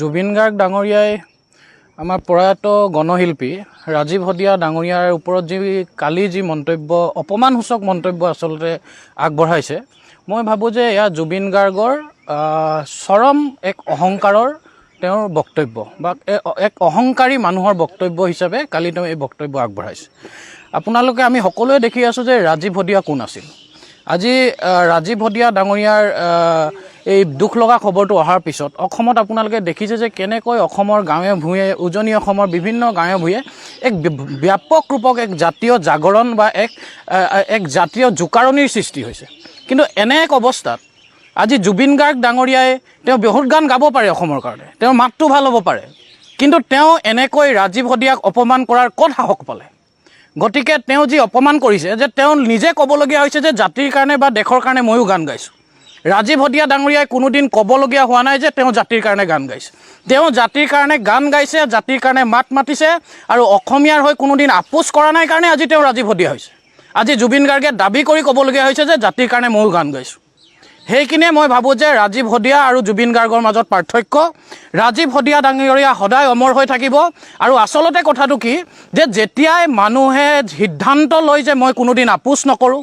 জুবিন গাৰ্গ ডাঙৰীয়াই আমাৰ প্ৰয়াত গণশিল্পী ৰাজীৱ হদিয়া ডাঙৰীয়াৰ ওপৰত কালি যি মন্তব্য অপমানসূচক মন্তব্য আচলতে আগবঢ়াইছে, মই ভাবোঁ যে এয়া জুবিন গাৰ্গৰ চৰম এক অহংকাৰৰ তেওঁৰ বক্তব্য বা এক অহংকাৰী মানুহৰ বক্তব্য হিচাপে কালি তেওঁ এই বক্তব্য আগবঢ়াইছে। আপোনালোকে আমি সকলোৱে দেখি আছোঁ যে ৰাজীৱ হদিয়া কোন আছিল। আজি ৰাজীৱ হদিয়া ডাঙৰীয়াৰ এই দুখ লগা খবৰটো অহাৰ পিছত অসমত আপোনালোকে দেখিছে যে কেনেকৈ অসমৰ গাঁৱে ভূঞে উজনি অসমৰ বিভিন্ন গাঁৱে ভূঞে এক ব্যাপক ৰূপক এক জাতীয় জাগৰণ বা এক জাতীয় জোকাৰণিৰ সৃষ্টি হৈছে। কিন্তু এনে এক অৱস্থাত আজি জুবিন গাৰ্গ ডাঙৰীয়াই তেওঁ বহুত গান গাব পাৰে অসমৰ কাৰণে, তেওঁৰ মাতটো ভাল হ'ব পাৰে, কিন্তু তেওঁ এনেকৈ ৰাজীৱ হদিয়াক অপমান কৰাৰ ক'ত সাহস পালে? গতিকে তেওঁ যি অপমান কৰিছে যে তেওঁ নিজে ক'বলগীয়া হৈছে যে জাতিৰ কাৰণে বা দেশৰ কাৰণে ময়ো গান গাইছোঁ। ৰাজীৱ হদিয়া ডাঙৰীয়াই কোনোদিন ক'বলগীয়া হোৱা নাই যে তেওঁ জাতিৰ কাৰণে গান গাইছে। তেওঁ জাতিৰ কাৰণে গান গাইছে, জাতিৰ কাৰণে মাত মাতিছে আৰু অসমীয়াৰ হৈ কোনোদিন আপোচ কৰা নাই কাৰণে আজি তেওঁ ৰাজীৱ হদিয়া হৈছে। আজি জুবিন গাৰ্গে দাবী কৰি ক'বলগীয়া হৈছে যে জাতিৰ কাৰণে ময়ো গান গাইছোঁ। সেইখিনিয়ে মই ভাবোঁ যে ৰাজীৱ হদিয়া আৰু জুবিন গাৰ্গৰ মাজত পাৰ্থক্য। ৰাজীৱ হদিয়া ডাঙৰীয়া সদায় অমৰ হৈ থাকিব। আৰু আচলতে কথাটো কি যে যেতিয়াই মানুহে সিদ্ধান্ত লয় যে মই কোনোদিন আপোচ নকৰোঁ,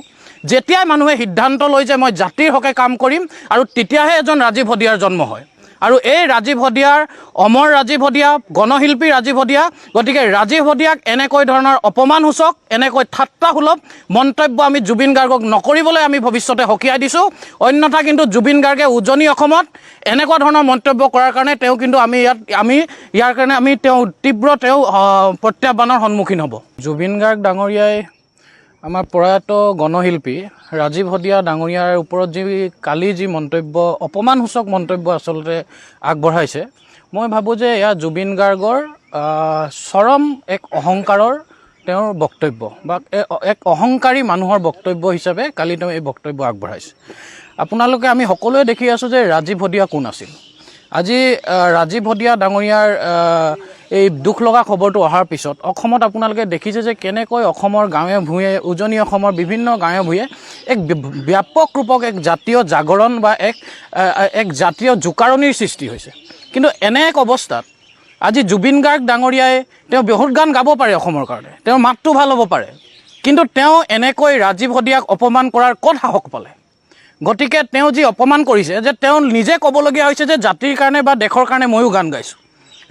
যেতিয়াই মানুহে সিদ্ধান্ত লয় যে মই জাতিৰ হকে কাম কৰিম, আৰু তেতিয়াহে এজন ৰাজীৱ হদিয়াৰ জন্ম হয়। আৰু এই ৰাজীৱ হদিয়াৰ অমৰ ৰাজীৱ হদিয়া, গণশিল্পী ৰাজীৱ হদিয়া, গতিকে ৰাজীৱ হদিয়াক এনেকৈ ধৰণৰ অপমানসূচক, এনেকৈ ঠাট্টাসুলভ মন্তব্য আমি জুবিন গাৰ্গক নকৰিবলৈ আমি ভৱিষ্যতে সকীয়াই দিছোঁ। অন্যথা কিন্তু জুবিন গাৰ্গে উজনি অসমত এনেকুৱা ধৰণৰ মন্তব্য কৰাৰ কাৰণে তেওঁ কিন্তু ইয়াৰ কাৰণে তেওঁ তীব্ৰ প্ৰত্যাহ্বানৰ সন্মুখীন হ'ব। জুবিন গাৰ্গ ডাঙৰীয়াই আমাৰ প্ৰয়াত গণশিল্পী ৰাজীৱ হদিয়া ডাঙৰীয়াৰ ওপৰত কালি যি মন্তব্য অপমানসূচক মন্তব্য আচলতে আগবঢ়াইছে, মই ভাবোঁ যে এয়া জুবিন গাৰ্গৰ চৰম এক অহংকাৰৰ তেওঁৰ বক্তব্য বা এক অহংকাৰী মানুহৰ বক্তব্য হিচাপে কালি তেওঁ এই বক্তব্য আগবঢ়াইছে। আপোনালোকে আমি সকলোৱে দেখি আছোঁ যে ৰাজীৱ হদিয়া কোন আছিল। আজি ৰাজীৱ হদিয়া ডাঙৰীয়াৰ এই দুখ লগা খবৰটো অহাৰ পিছত অসমত আপোনালোকে দেখিছে যে কেনেকৈ অসমৰ গাঁৱে ভূঞে উজনি অসমৰ বিভিন্ন গাঁৱে ভূঞে এক ব্যাপক ৰূপক এক জাতীয় জাগৰণ বা এক জাতীয় জোকাৰণিৰ সৃষ্টি হৈছে। কিন্তু এনে এক অৱস্থাত আজি জুবিন গাৰ্গ ডাঙৰীয়াই তেওঁ বহুত গান গাব পাৰে অসমৰ কাৰণে, তেওঁৰ মাতটো ভাল হ'ব পাৰে, কিন্তু তেওঁ এনেকৈ ৰাজীৱ হদিয়াক অপমান কৰাৰ ক'ত সাহস পালে? গতিকে তেওঁ যি অপমান কৰিছে যে তেওঁ নিজে ক'বলগীয়া হৈছে যে জাতিৰ কাৰণে বা দেশৰ কাৰণে ময়ো গান গাইছোঁ।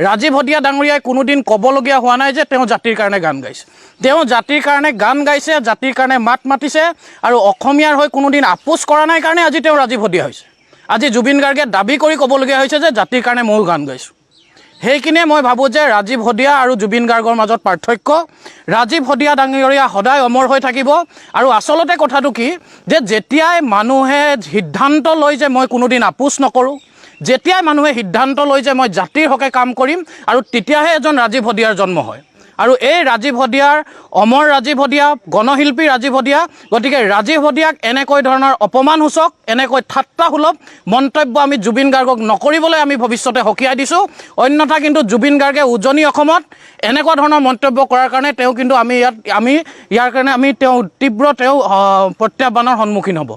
ৰাজীৱ হদিয়া ডাঙৰীয়াই কোনোদিন ক'বলগীয়া হোৱা নাই যে তেওঁ জাতিৰ কাৰণে গান গাইছে। তেওঁ জাতিৰ কাৰণে গান গাইছে, জাতিৰ কাৰণে মাত মাতিছে আৰু অসমীয়াৰ হৈ কোনোদিন আপোচ কৰা নাই কাৰণে আজি তেওঁ ৰাজীৱ হদিয়া হৈছে। আজি জুবিন গাৰ্গে দাবী কৰি ক'বলগীয়া হৈছে যে জাতিৰ কাৰণে ময়ো গান গাইছোঁ। সেইখিনিয়ে মই ভাবোঁ যে ৰাজীৱ হদিয়া আৰু জুবিন গাৰ্গৰ মাজত পাৰ্থক্য। ৰাজীৱ হদিয়া ডাঙৰীয়া সদায় অমৰ হৈ থাকিব। আৰু আচলতে কথাটো কি যে যেতিয়াই মানুহে সিদ্ধান্ত লয় যে মই কোনোদিন আপোচ নকৰোঁ, যেতিয়াই মানুহে সিদ্ধান্ত লয় যে মই জাতিৰ হকে কাম কৰিম, আৰু তেতিয়াহে এজন ৰাজীৱ হদিয়াৰ জন্ম হয়। আৰু এই ৰাজীৱ হদিয়াৰ অমৰ ৰাজীৱ হদিয়া, গণশিল্পী ৰাজীৱ হদিয়া, গতিকে ৰাজীৱ হদিয়াক এনেকৈ ধৰণৰ অপমানসূচক, এনেকৈ ঠাট্টাসুলভ মন্তব্য আমি জুবিন গাৰ্গক নকৰিবলৈ আমি ভৱিষ্যতে সকীয়াই দিছোঁ। অন্যথা কিন্তু জুবিন গাৰ্গে উজনি অসমত এনেকুৱা ধৰণৰ মন্তব্য কৰাৰ কাৰণে তেওঁ কিন্তু ইয়াৰ কাৰণে তেওঁ তীব্ৰ প্ৰত্যাহ্বানৰ সন্মুখীন হ'ব।